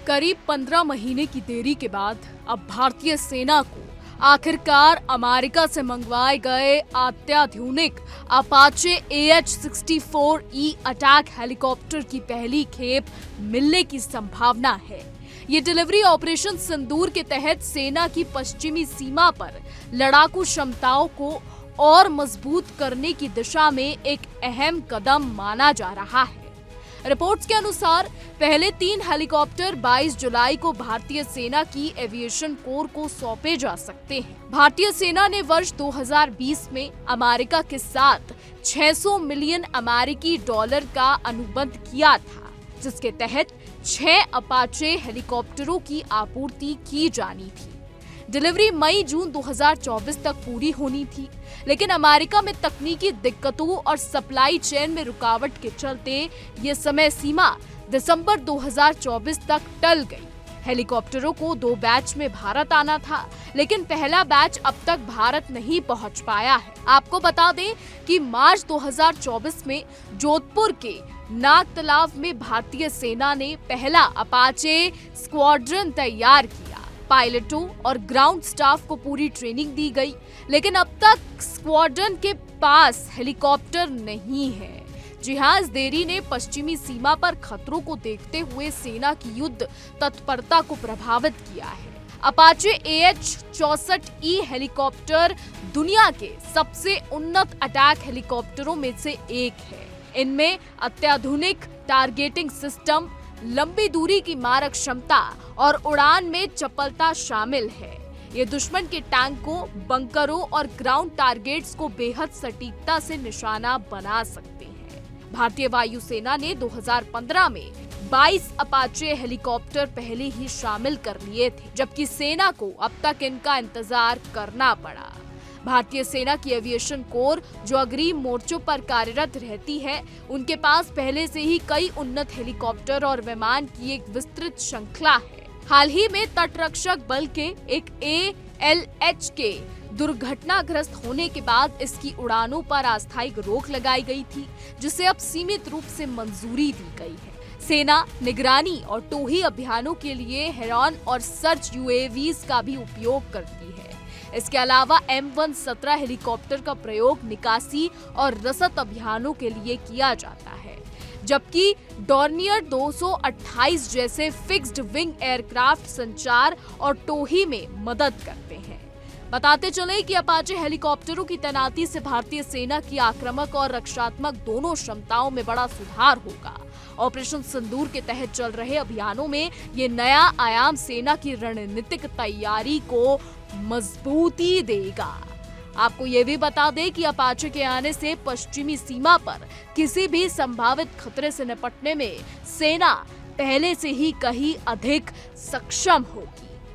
करीब 15 महीने की देरी के बाद अब भारतीय सेना को आखिरकार अमेरिका से मंगवाए गए अत्याधुनिक अपाचे AH-64E अटैक हेलीकॉप्टर की पहली खेप मिलने की संभावना है। ये डिलीवरी ऑपरेशन सिंदूर के तहत सेना की पश्चिमी सीमा पर लड़ाकू क्षमताओं को और मजबूत करने की दिशा में एक अहम कदम माना जा रहा है। रिपोर्ट्स के अनुसार पहले 3 हेलीकॉप्टर 22 जुलाई को भारतीय सेना की एविएशन कोर को सौंपे जा सकते हैं। भारतीय सेना ने वर्ष 2020 में अमेरिका के साथ 600 मिलियन अमेरिकी डॉलर का अनुबंध किया था, जिसके तहत 6 अपाचे हेलीकॉप्टरों की आपूर्ति की जानी थी। डिलीवरी मई-जून 2024 तक पूरी होनी थी, लेकिन अमेरिका में तकनीकी दिक्कतों और सप्लाई चेन में रुकावट के चलते ये समय सीमा दिसंबर 2024 तक टल गई। हेलीकॉप्टरों को 2 बैच में भारत आना था, लेकिन पहला बैच अब तक भारत नहीं पहुंच पाया है। आपको बता दें कि मार्च 2024 में जोधपुर के नागतालाब में भारतीय सेना ने पहला अपाचे स्क्वाड्रन तैयार किया। पायलटों और ग्राउंड स्टाफ को पूरी ट्रेनिंग दी गई, लेकिन अब तक स्क्वाड्रन के पास हेलीकॉप्टर नहीं है। जी हां, इस देरी ने पश्चिमी सीमा पर खतरों को देखते हुए सेना की युद्ध तत्परता को प्रभावित किया है। अपाचे AH-64E हेलीकॉप्टर दुनिया के सबसे उन्नत अटैक हेलीकॉप्टरों में से एक है। इनमें अत्याधुनिक टारगेटिंग सिस्टम, लंबी दूरी की मारक क्षमता और उड़ान में चपलता शामिल है। ये दुश्मन के टैंकों, बंकरों और ग्राउंड टारगेट्स को बेहद सटीकता से निशाना बना सकते हैं। भारतीय वायुसेना ने 2015 में 22 अपाचे हेलीकॉप्टर पहले ही शामिल कर लिए थे, जबकि सेना को अब तक इनका इंतजार करना पड़ा। भारतीय सेना की एविएशन कोर, जो अग्रिम मोर्चों पर कार्यरत रहती है, उनके पास पहले से ही कई उन्नत हेलीकॉप्टर और विमान की एक विस्तृत श्रृंखला है। हाल ही में तटरक्षक बल के एक ALH के दुर्घटनाग्रस्त होने के बाद इसकी उड़ानों पर अस्थायी रोक लगाई गई थी, जिसे अब सीमित रूप से मंजूरी दी गई है। सेना निगरानी और टोही अभियानों के लिए हेरॉन और सर्च UAVs का भी उपयोग करती है। इसके अलावा M117 हेलीकॉप्टर का प्रयोग निकासी और रसद अभियानों के लिए किया जाता है, जबकि डॉर्नियर 228 जैसे फिक्स्ड विंग एयरक्राफ्ट संचार और टोही में मदद करते हैं। बताते चले कि अपाचे हेलीकॉप्टरों की तैनाती से भारतीय सेना की आक्रामक और रक्षात्मक दोनों क्षमताओं में बड़ा सुधार होगा। ऑपरेशन सिंदूर के तहत चल रहे अभियानों में ये नया आयाम सेना की रणनीतिक तैयारी को मजबूती देगा। आपको ये भी बता दें कि अपाचे के आने से पश्चिमी सीमा पर किसी भी संभावित खतरे से निपटने में सेना पहले से ही कहीं अधिक सक्षम होगी।